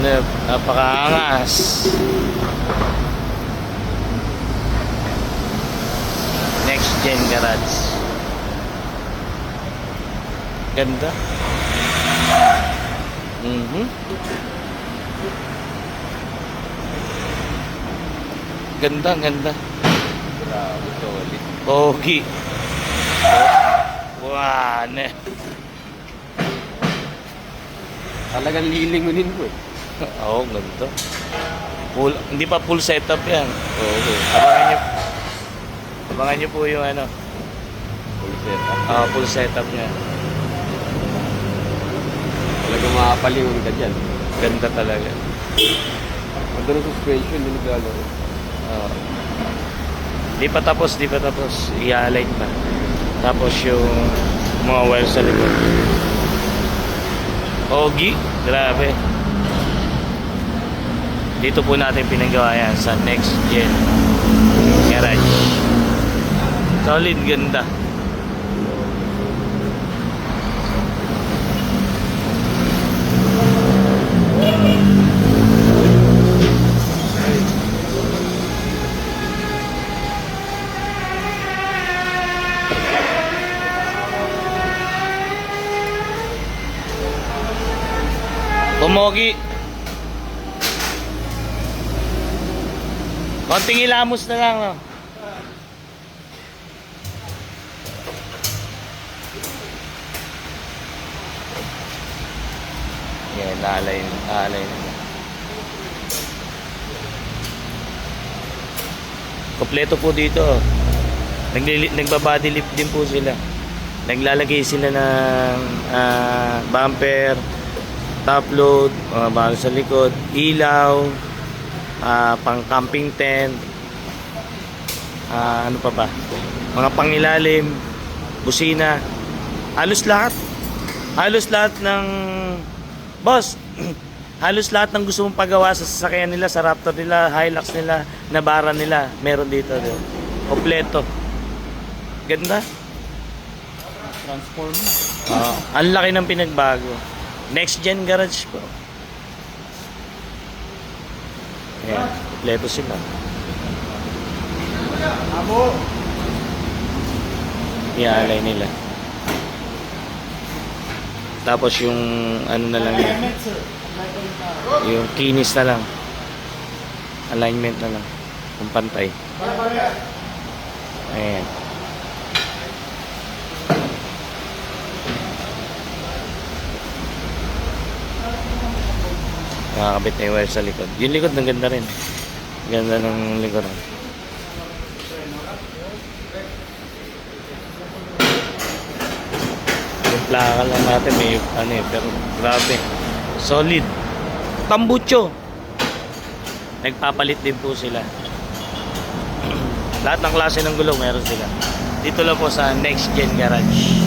napakaangas. Next Gen Garage. Ganda. Ganda, ganda. Grabe, solid. Pogi. Wow, ne. Talagang lilingunin ko eh. Oo, ganito. Hindi pa full setup yan. Oo. Abangan nyo po yung ano. Full setup. Full setup niya. Talagang makapalingon ka dyan. Ganda talaga. Ganda ng suspension din naglalaro. Di pa tapos. I-align pa. Tapos yung mga wire sa likod. Pogi. Grabe. Dito po natin pinagawa yan sa Next Gen Garage. Solid, ganda. Pumogi. Konting ilamos na lang, no? Yan, alay nila. Kompleto po dito. Nagbabody lift din po sila. Naglalagay sila ng bumper, top load, bakal sa likod, ilaw, pang camping tent, ano pa ba, mga pangilalim, busina, halos lahat ng boss. Halos lahat ng gusto mong pagawa sa sasakyan nila, sa Raptor nila, Hilux nila, Navara nila, meron dito. Kompleto. Ganda. Transform na. Ang laki ng pinagbago. Next Gen Garage po. Ayan, kompleto sila. Ialay nila. Tapos yung ano na lang yan, yung kinis na lang, alignment na lang, kung pantay. Ayan. Nakakabit na yung wire sa likod. Yung likod ng ganda rin. Ganda ng likod. Yung plaka lang natin may ano eh, pero grabe. Solid. Tambucho. Nagpapalit din po sila. Lahat ng klase ng gulong meron sila. Dito lang po sa Next Gen Garage.